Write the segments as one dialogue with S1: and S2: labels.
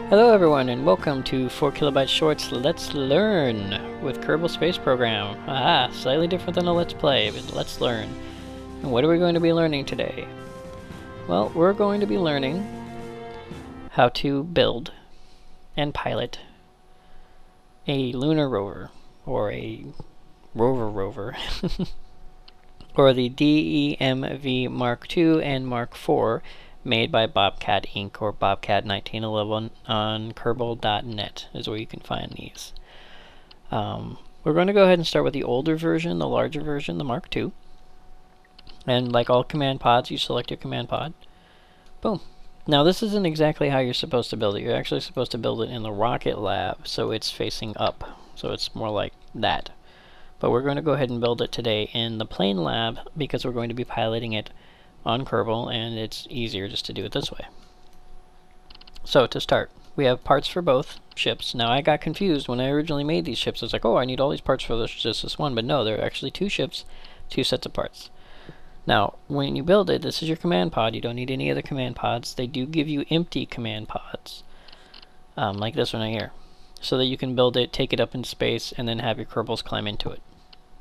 S1: Hello everyone and welcome to 4KB Shorts Let's Learn with Kerbal Space Program. Aha, slightly different than a Let's Play, but let's learn. And what are we going to be learning today? Well, we're going to be learning how to build and pilot a lunar rover, or a rover, or the DEMV Mark II and Mark IV, made by Bobcat Inc. or Bobcat 1911 on Kerbal.net is where you can find these. We're going to go ahead and start with the older version, the larger version, the Mark II. And like all command pods, you select your command pod. Boom. Now this isn't exactly how you're supposed to build it. You're actually supposed to build it in the rocket lab, so it's facing up. So it's more like that. But we're going to go ahead and build it today in the plane lab because we're going to be piloting it on Kerbal, and it's easier just to do it this way. So to start, we have parts for both ships. Now I got confused when I originally made these ships. I was like, oh, I need all these parts for just this one, but no, there are actually two ships, two sets of parts. Now, when you build it, this is your command pod. You don't need any other command pods. They do give you empty command pods, like this one right here, so that you can build it, take it up into space, and then have your Kerbals climb into it.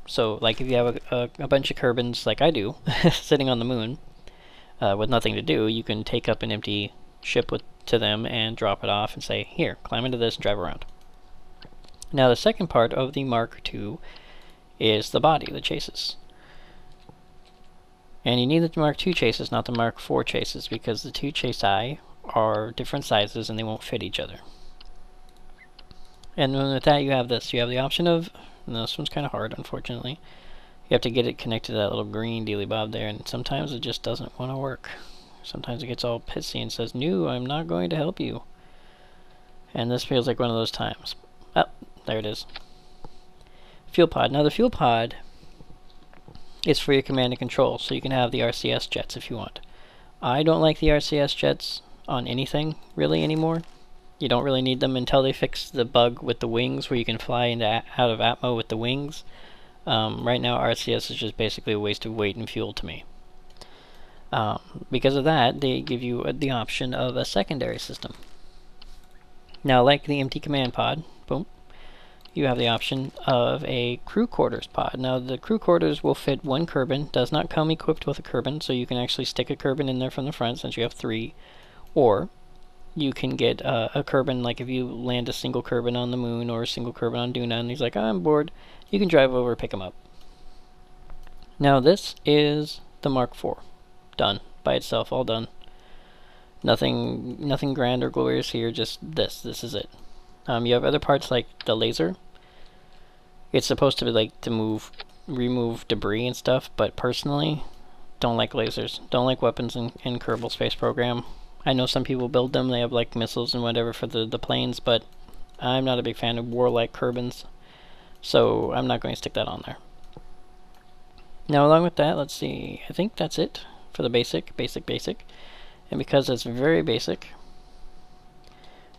S1: So, like if you have a bunch of Kerbals, like I do, sitting on the moon, with nothing to do, you can take up an empty ship to them and drop it off and say, here, climb into this and drive around. Now the second part of the Mark II is the body, the chases. And you need the Mark II chases, not the Mark IV chases, because the two chassis are different sizes and they won't fit each other. And with that you have this. You have the option of, and this one's kind of hard, unfortunately. You have to get it connected to that little green dealy bob there, and sometimes it just doesn't want to work. Sometimes it gets all pissy and says, no, I'm not going to help you. And this feels like one of those times. Oh, there it is. Fuel pod. Now the fuel pod is for your command and control, so you can have the RCS jets if you want. I don't like the RCS jets on anything, really, anymore. You don't really need them until they fix the bug with the wings, where you can fly out of Atmo with the wings. Right now RCS is just basically a waste of weight and fuel to me. Because of that, they give you the option of a secondary system. Now, like the empty command pod, boom, you have the option of a crew quarters pod. Now the crew quarters will fit one Kerbal, does not come equipped with a Kerbal, so you can actually stick a Kerbal in there from the front since you have three, or you can get a Kerbal, like if you land a single Kerbal on the moon or a single Kerbal on Duna and he's like, I'm bored, you can drive over, pick him up. Now this is the Mark IV. Done. By itself, all done. Nothing grand or glorious here, just this. This is it. You have other parts like the laser. It's supposed to be like to remove debris and stuff, but personally, don't like lasers. Don't like weapons in Kerbal Space Program. I know some people build them, they have like missiles and whatever for the planes, but I'm not a big fan of warlike Kerbals. So I'm not going to stick that on there. Now along with that, let's see, I think that's it for the basic. And because it's very basic,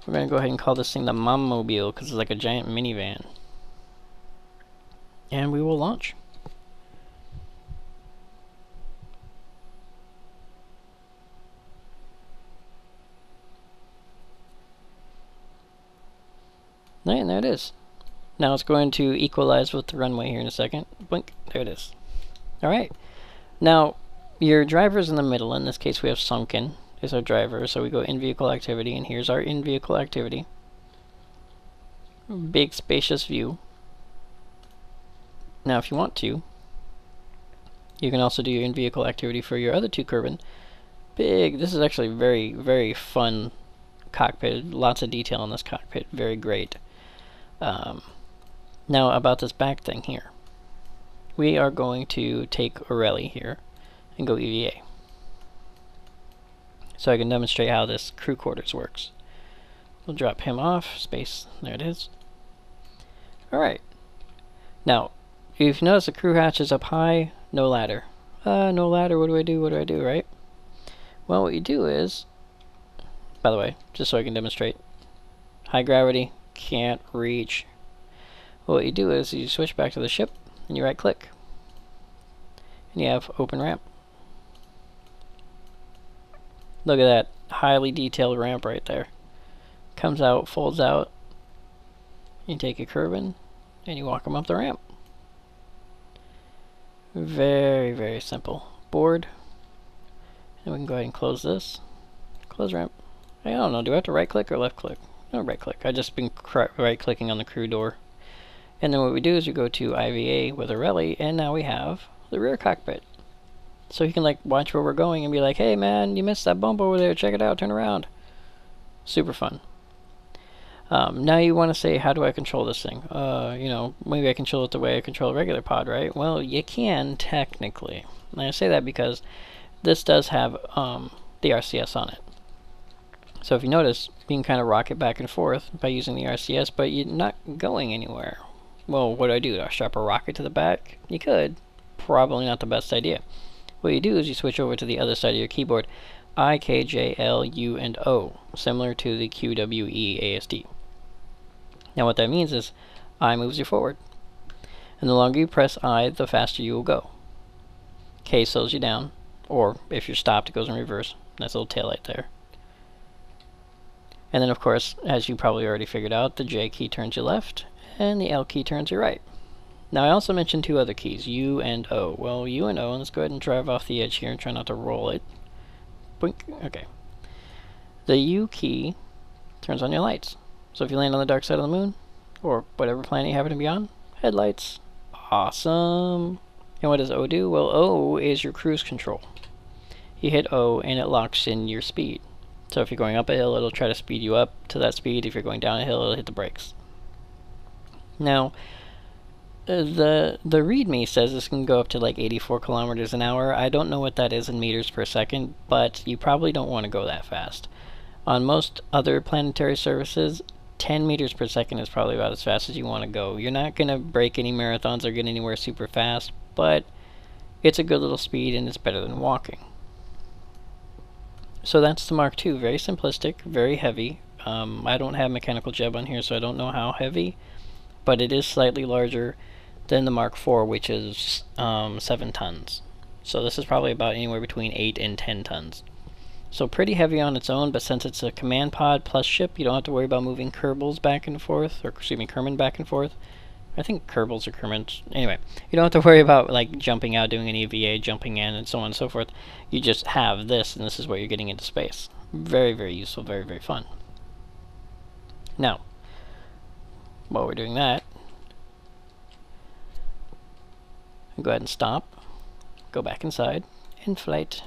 S1: we're going to go ahead and call this thing the Mom-mobile, because it's like a giant minivan. And we will launch. And there it is. Now it's going to equalize with the runway here in a second. Blink. There it is. Alright. Now, your driver's in the middle. In this case, we have Sunken is our driver. So we go in-vehicle activity, and here's our in-vehicle activity. Big, spacious view. Now, if you want to, you can also do your in-vehicle activity for your other two Kerbal. Big. This is actually very, very fun cockpit. Lots of detail in this cockpit. Very great. Now about this back thing here. We are going to take O'Reilly here and go EVA. So I can demonstrate how this crew quarters works. We'll drop him off. Space. There it is. Alright. Now, if you notice the crew hatch is up high, no ladder. No ladder, what do I do, right? Well, what you do is, by the way, just so I can demonstrate, high gravity, can't reach. What you do is you switch back to the ship and you right click and you have open ramp. Look at that highly detailed ramp right there. comes out, folds out. You take a Kerbal and you walk them up the ramp. Very, very simple. Board. And we can go ahead and close this. Close ramp. I don't know, do I have to right click or left click? No, right click. I've just been right clicking on the crew door. And then what we do is we go to IVA with a rally, and now we have the rear cockpit. So you can like watch where we're going and be like, hey man, you missed that bump over there, check it out, turn around. Super fun. Now you want to say, how do I control this thing? You know, maybe I control it the way I control a regular pod, right? Well, you can technically. And I say that because this does have the RCS on it. So if you notice, you can kind of rock it back and forth by using the RCS, but you're not going anywhere. Well, what do? Do I strap a rocket to the back? You could. Probably not the best idea. What you do is you switch over to the other side of your keyboard. I, K, J, L, U, and O, similar to the Q, W, E, A, S, D. Now what that means is I moves you forward. And the longer you press I, the faster you will go. K slows you down, or if you're stopped, it goes in reverse. Nice little tail light there. And then of course, as you probably already figured out, the J key turns you left, and the L key turns you right. Now I also mentioned two other keys, U and O. Well, U and O, and let's go ahead and drive off the edge here and try not to roll it. Boink. Okay. The U key turns on your lights. So if you land on the dark side of the moon, or whatever planet you happen to be on, headlights. Awesome. And what does O do? Well, O is your cruise control. You hit O and it locks in your speed. So if you're going up a hill, it'll try to speed you up to that speed. If you're going down a hill, it'll hit the brakes. Now, the README says this can go up to like 84 kilometers an hour. I don't know what that is in meters per second, but you probably don't want to go that fast. On most other planetary services, 10 meters per second is probably about as fast as you want to go. You're not going to break any marathons or get anywhere super fast, but it's a good little speed and it's better than walking. So that's the Mark II. Very simplistic, very heavy. I don't have mechanical jeb on here, so I don't know how heavy, but it is slightly larger than the Mark IV, which is 7 tons. So this is probably about anywhere between 8 and 10 tons. So pretty heavy on its own, but since it's a command pod plus ship, you don't have to worry about moving Kerbals back and forth, or excuse me, Kerman back and forth. I think Kerbals are Kermans. Anyway, you don't have to worry about like jumping out, doing an EVA, jumping in, and so on and so forth. You just have this, and this is what you're getting into space. Very, very useful, very, very fun. Now, while we're doing that, go ahead and stop, go back inside, in flight,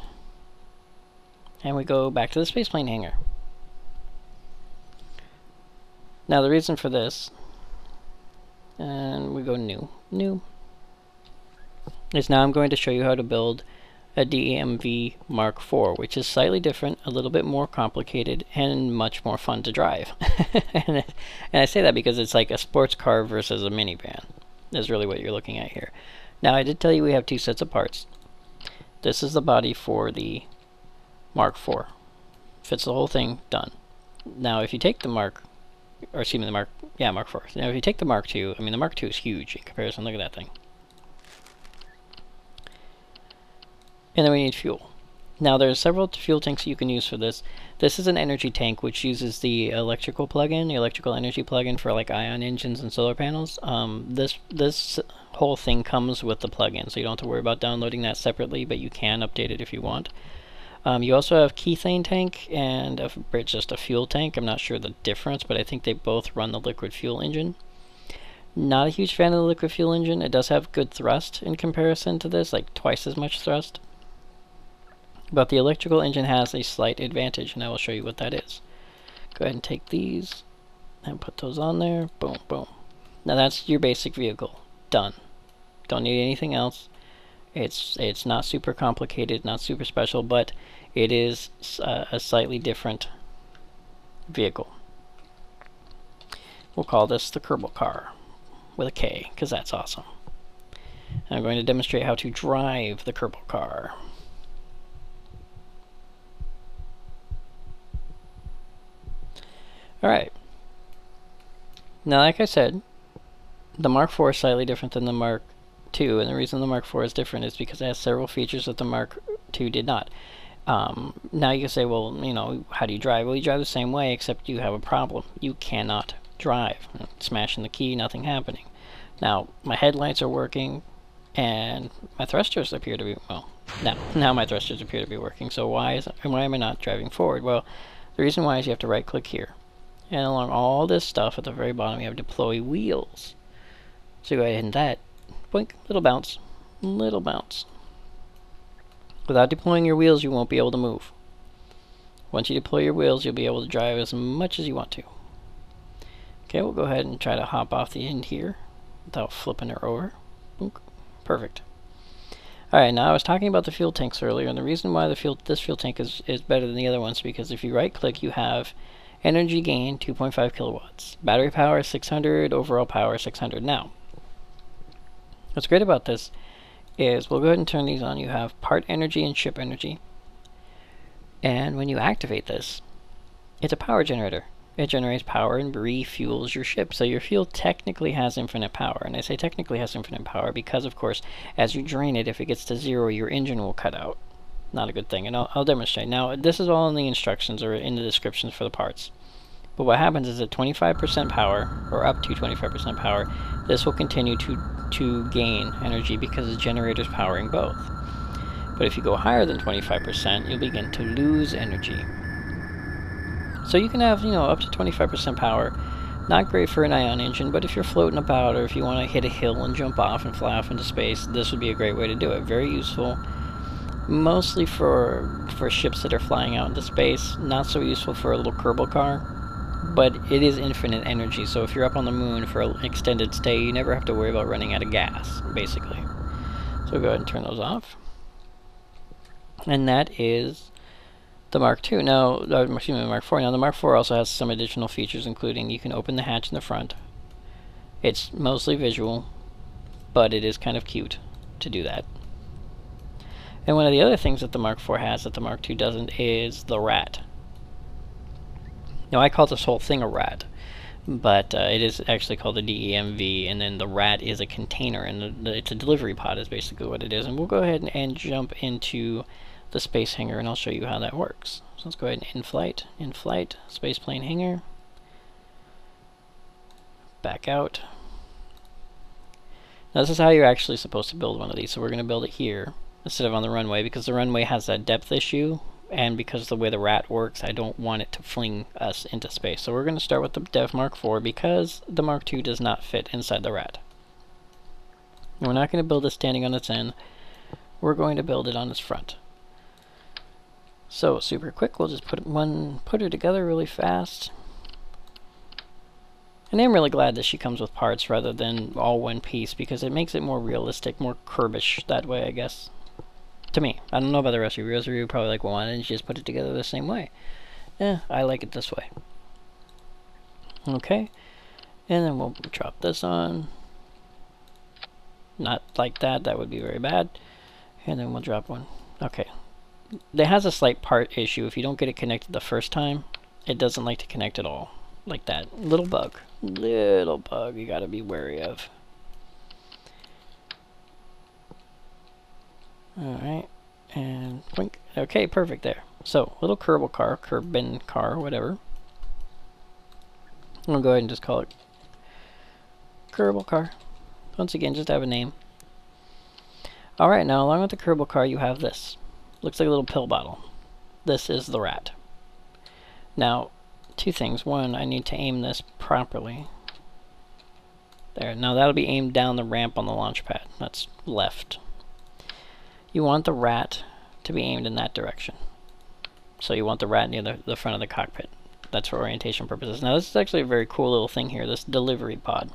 S1: and we go back to the spaceplane hangar. Now the reason for this, and we go new, is now I'm going to show you how to build a DEMV Mark IV, which is slightly different, a little bit more complicated, and much more fun to drive. and I say that because it's like a sports car versus a minivan, is really what you're looking at here. Now I did tell you we have two sets of parts. This is the body for the Mark IV. Fits the whole thing, done. Now if you take the Mark IV. Now if you take the Mark II, I mean the Mark II is huge in comparison, look at that thing. And then we need fuel. Now there's several fuel tanks you can use for this. This is an energy tank which uses the electrical plug-in, the electrical energy plug-in for like ion engines and solar panels. This whole thing comes with the plug-in, so you don't have to worry about downloading that separately, but you can update it if you want. You also have Kethane tank and it's just a fuel tank. I'm not sure the difference, but I think they both run the liquid fuel engine. Not a huge fan of the liquid fuel engine. It does have good thrust in comparison to this, like twice as much thrust. But the electrical engine has a slight advantage, and I will show you what that is. Go ahead and take these and put those on there. Boom, boom. Now that's your basic vehicle. Done. Don't need anything else. It's not super complicated, not super special, but it is a slightly different vehicle. We'll call this the Kerbal car with a K, because that's awesome. And I'm going to demonstrate how to drive the Kerbal car. Alright. Now, like I said, the Mark IV is slightly different than the Mark II, and the reason the Mark IV is different is because it has several features that the Mark II did not. Now you can say, well, you know, how do you drive? Well, you drive the same way, except you have a problem. You cannot drive. Smashing the key, nothing happening. Now, my headlights are working, and my thrusters appear to be, well, now my thrusters appear to be working. So why am I not driving forward? Well, the reason why is you have to right-click here. And along all this stuff at the very bottom, you have deploy wheels. So go ahead and hit that. Boink, little bounce, little bounce. Without deploying your wheels, you won't be able to move. Once you deploy your wheels, you'll be able to drive as much as you want to. Okay, we'll go ahead and try to hop off the end here without flipping her over. Boink. Perfect. Alright, now I was talking about the fuel tanks earlier, and the reason why this fuel tank is better than the other ones is because if you right-click, you have energy gain 2.5 kilowatts. Battery power 600, overall power 600. Now, what's great about this is we'll go ahead and turn these on. You have part energy and ship energy. And when you activate this, it's a power generator. It generates power and refuels your ship. So your fuel technically has infinite power. And I say technically has infinite power because, of course, as you drain it, if it gets to 0, your engine will cut out. Not a good thing. And I'll demonstrate. Now, this is all in the instructions or in the descriptions for the parts. But what happens is at 25% power, or up to 25% power, this will continue to gain energy because the generator is powering both. But if you go higher than 25%, you'll begin to lose energy. So you can have, you know, up to 25% power. Not great for an ion engine, but if you're floating about or if you want to hit a hill and jump off and fly off into space, this would be a great way to do it. Very useful. Mostly for ships that are flying out into space. Not so useful for a little Kerbal car. But it is infinite energy, so if you're up on the moon for an extended stay, you never have to worry about running out of gas, basically. So we'll go ahead and turn those off. And that is the Mark II. Now, excuse me, the Mark IV. Now, the Mark IV also has some additional features, including you can open the hatch in the front. It's mostly visual, but it is kind of cute to do that. And one of the other things that the Mark IV has that the Mark II doesn't is the R.A.T. Now, I call this whole thing a R.A.T, but it is actually called the DEMV, and then the R.A.T is a container, and it's a delivery pod is basically what it is. And we'll go ahead and jump into the space hangar, and I'll show you how that works. So let's go ahead and in-flight, spaceplane hangar, back out. Now, this is how you're actually supposed to build one of these. So we're going to build it here instead of on the runway, because the runway has that depth issue. And because of the way the R.A.T works, I don't want it to fling us into space. So we're going to start with the DEV Mark IV because the Mark II does not fit inside the R.A.T. And we're not going to build it standing on its end. We're going to build it on its front. So super quick, we'll just put her together really fast. And I'm really glad that she comes with parts rather than all one piece because it makes it more realistic, more Kerbish that way, I guess. To me. I don't know about the rest of you. The rest of you probably like, well, why didn't you just put it together the same way? I like it this way. Okay. And then we'll drop this on. Not like that. That would be very bad. And then we'll drop one. Okay. It has a slight part issue. If you don't get it connected the first time, it doesn't like to connect at all. Like that. Little bug. Little bug you gotta be wary of. Alright, and blink. Okay, perfect there. So, little Kerbal car, whatever. I'm gonna go ahead and just call it Kerbal car. Once again, just have a name. Alright, now along with the Kerbal car, you have this. Looks like a little pill bottle. This is the R.A.T. Now, two things. One, I need to aim this properly. There. Now that'll be aimed down the ramp on the launch pad. That's left. You want the R.A.T to be aimed in that direction. So you want the R.A.T near the front of the cockpit. That's for orientation purposes. Now this is actually a very cool little thing here, this delivery pod.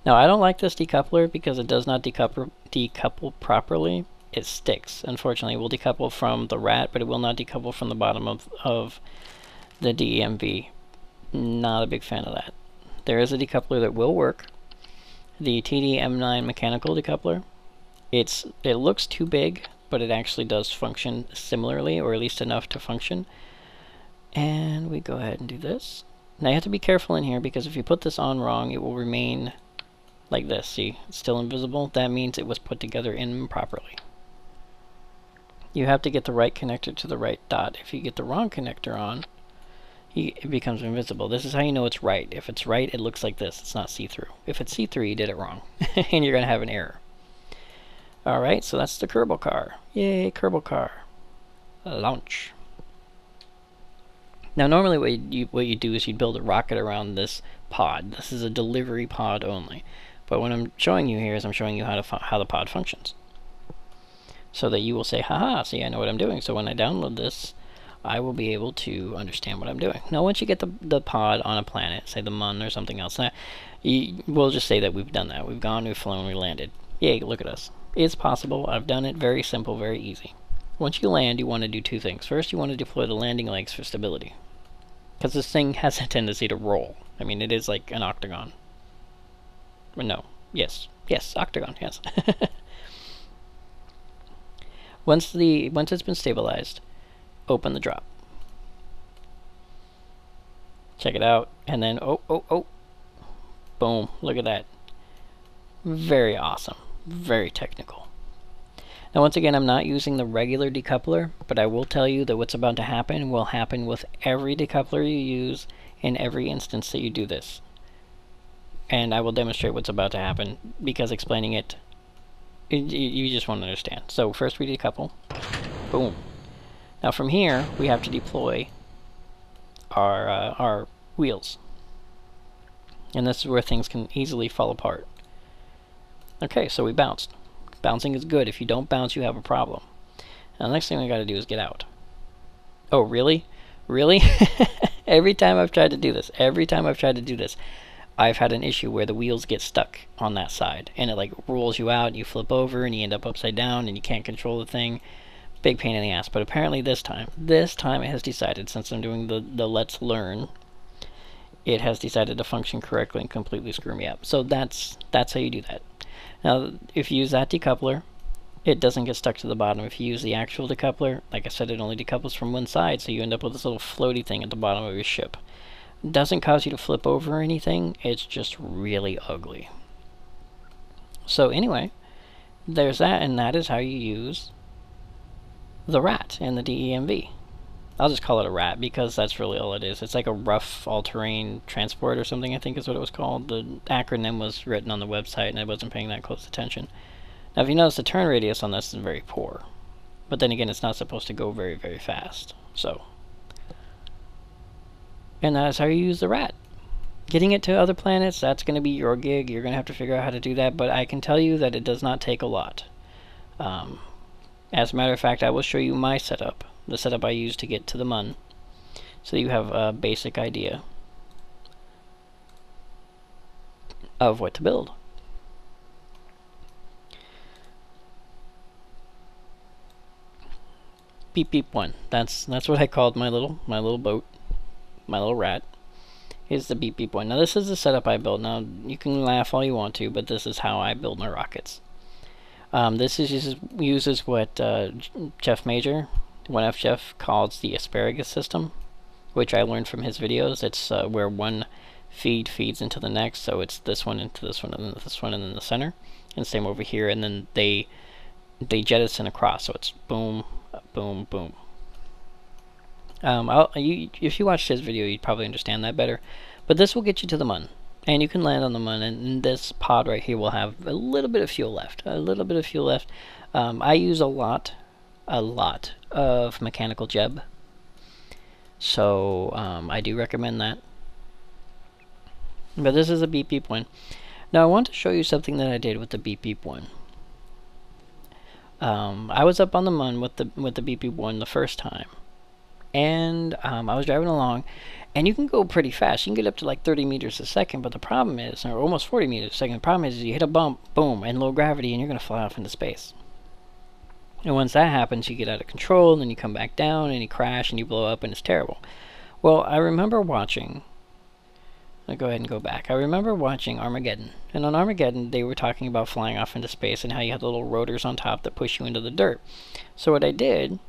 S1: Now I don't like this decoupler because it does not decouple properly. It sticks. Unfortunately, it will decouple from the R.A.T, but it will not decouple from the bottom of the DEMV. Not a big fan of that. There is a decoupler that will work. The TD-M9 mechanical decoupler. It looks too big, but it actually does function similarly, or at least enough to function. And we go ahead and do this. Now you have to be careful in here because if you put this on wrong, it will remain like this. See, it's still invisible. That means it was put together improperly. You have to get the right connector to the right dot. If you get the wrong connector on, it becomes invisible. This is how you know it's right. If it's right, it looks like this. It's not see-through. If it's see-through, you did it wrong. And you're going to have an error. Alright, so that's the Kerbal car. Yay, Kerbal car. Launch. Now normally what you do is you'd build a rocket around this pod. This is a delivery pod only. But what I'm showing you here is I'm showing you how the pod functions. So that you will say, haha, see, I know what I'm doing. So when I download this, I will be able to understand what I'm doing. Now once you get the pod on a planet, say the Mun or something else, we'll just say that we've done that. We've gone, we've flown, we landed. Yay, look at us. It's possible. I've done it. Very simple, very easy. Once you land, you want to do two things. First, you want to deploy the landing legs for stability. Because this thing has a tendency to roll. I mean, it is like an octagon. No. Yes. Yes, octagon, yes. Once it's been stabilized, open the drop. Check it out, and then oh. Boom, look at that. Very awesome. Very technical. Now once again, I'm not using the regular decoupler, but I will tell you that what's about to happen will happen with every decoupler you use in every instance that you do this. And I will demonstrate what's about to happen, because explaining it, you just won't understand. So first we decouple. Boom. Now from here, we have to deploy our wheels. And this is where things can easily fall apart. Okay, so we bounced. Bouncing is good. If you don't bounce, you have a problem. Now the next thing we got to do is get out. Oh, really? Really? Every time I've tried to do this, I've had an issue where the wheels get stuck on that side. And it like rolls you out, you flip over, and you end up upside down, and you can't control the thing. Big pain in the ass. But apparently this time it has decided, since I'm doing the Let's Learn, it has decided to function correctly and completely screw me up. So that's how you do that. Now, if you use that decoupler, it doesn't get stuck to the bottom. If you use the actual decoupler, like I said, it only decouples from one side, so you end up with this little floaty thing at the bottom of your ship. It doesn't cause you to flip over or anything, it's just really ugly. So anyway, there's that, and that is how you use the R.A.T in the DEMV. I'll just call it a R.A.T because that's really all it is. It's like a rough all-terrain transport or something, I think is what it was called. The acronym was written on the website and I wasn't paying that close attention. Now if you notice, the turn radius on this is very poor. But then again, it's not supposed to go very, very fast. So. And that is how you use the R.A.T. Getting it to other planets, that's going to be your gig. You're going to have to figure out how to do that, but I can tell you that it does not take a lot. As a matter of fact, I will show you my setup. The setup I use to get to the Mun, so you have a basic idea of what to build. Beep beep one. That's what I called my little boat, my little R.A.T. Is the beep beep one. Now this is the setup I built. Now you can laugh all you want to, but this is how I build my rockets. This uses what Jeff Major, 1F Jeff, calls the asparagus system, which I learned from his videos. It's where one feed feeds into the next, so it's this one into this one, and then this one, and then the center, and same over here, and then they jettison across, so it's boom, boom, boom. If you watched his video, you'd probably understand that better, but this will get you to the Mun. And you can land on the Mun, and this pod right here will have a little bit of fuel left. I use a lot of mechanical jeb. So I do recommend that. But this is a beep beep one. Now I want to show you something that I did with the beep beep one. I was up on the Mun with the beep beep one the first time. And I was driving along. And you can go pretty fast. You can get up to like 30 meters a second, but the problem is, or almost 40 meters a second, the problem is you hit a bump, boom, and low gravity, and you're going to fly off into space. And once that happens, you get out of control, and then you come back down, and you crash, and you blow up, and it's terrible. Well, I remember watching, I'll go ahead and go back. I remember watching Armageddon. And on Armageddon, they were talking about flying off into space and how you had the little rotors on top that push you into the dirt. So what I did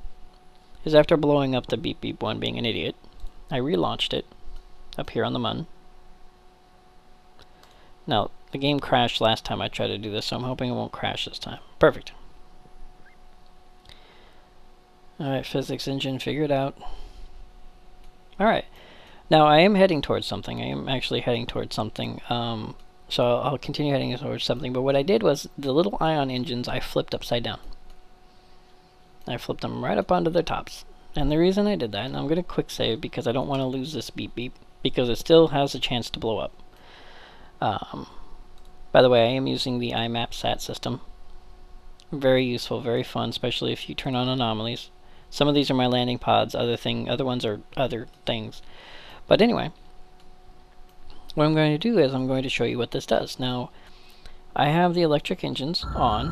S1: is, after blowing up the beep beep one, being an idiot, I relaunched it up here on the Mun. Now, the game crashed last time I tried to do this, so I'm hoping it won't crash this time. Perfect. Alright, physics engine, figure it out. Alright. Now, I am heading towards something. I am actually heading towards something. So I'll continue heading towards something. But what I did was, the little ion engines I flipped upside down. I flipped them right up onto their tops. And the reason I did that, and I'm going to quick save because I don't want to lose this beep beep, because it still has a chance to blow up. By the way, I am using the IMAP SAT system. Very useful, very fun, especially if you turn on anomalies. Some of these are my landing pods, other ones are other things. But anyway, what I'm going to do is I'm going to show you what this does. Now, I have the electric engines on.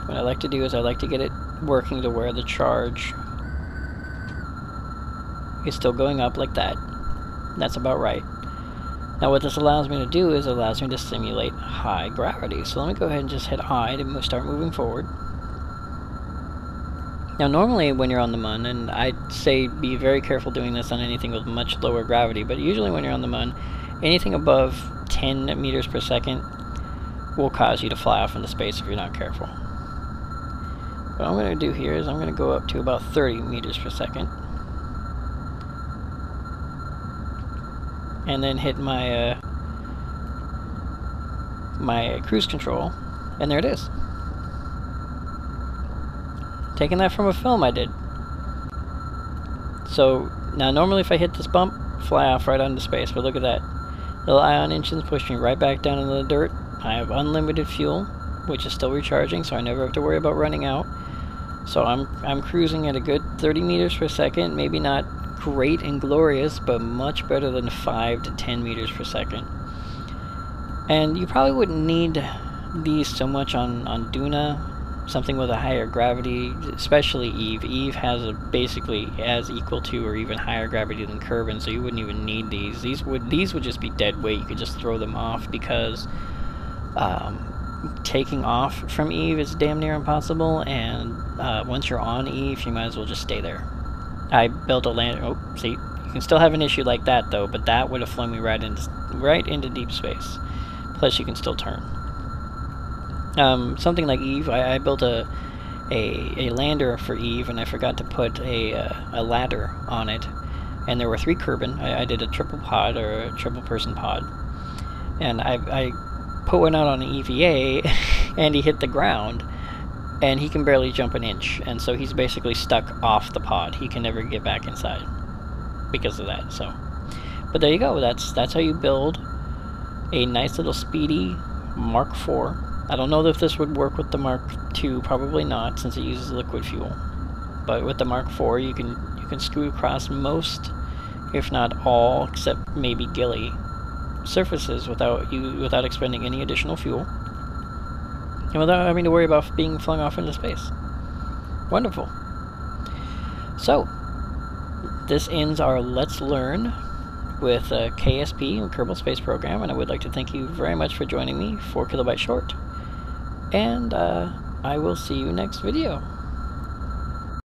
S1: What I like to do is I like to get it working to where the charge is still going up like that. That's about right. Now what this allows me to do is it allows me to simulate high gravity. So let me go ahead and just hit I to start moving forward. Now normally when you're on the Mun, and I'd say be very careful doing this on anything with much lower gravity, but usually when you're on the Mun, anything above 10 meters per second will cause you to fly off into space if you're not careful. What I'm going to do here is I'm going to go up to about 30 meters per second. And then hit my my cruise control, and there it is. Taking that from a film I did. So now normally if I hit this bump, fly off right onto space, but look at that. Little ion engines push me right back down into the dirt. I have unlimited fuel, which is still recharging, so I never have to worry about running out. So I'm cruising at a good 30 meters per second, maybe not great and glorious, but much better than 5 to 10 meters per second. And you probably wouldn't need these so much on Duna, something with a higher gravity, especially Eve. Eve has basically as equal to or even higher gravity than Kerbin, so you wouldn't even need these. These would just be dead weight. You could just throw them off because taking off from Eve is damn near impossible, and once you're on Eve, you might as well just stay there. I built a lander. Oh, see, you can still have an issue like that though, but that would have flown me right into deep space. Plus, you can still turn. Something like Eve, I built a lander for Eve, and I forgot to put a ladder on it. And there were 3 Kerbin. I did a triple pod or a triple person pod, and I put one out on an EVA, and he hit the ground. And he can barely jump an inch, and so he's basically stuck off the pod. He can never get back inside because of that. So, but there you go. That's how you build a nice little speedy Mark IV. I don't know if this would work with the Mark II. Probably not, since it uses liquid fuel. But with the Mark IV, you can screw across most, if not all, except maybe Gilly surfaces without expending any additional fuel. And without having to worry about being flung off into space. Wonderful. So, this ends our Let's Learn with KSP, Kerbal Space Program, and I would like to thank you very much for joining me, 4 kilobyte short. And I will see you next video.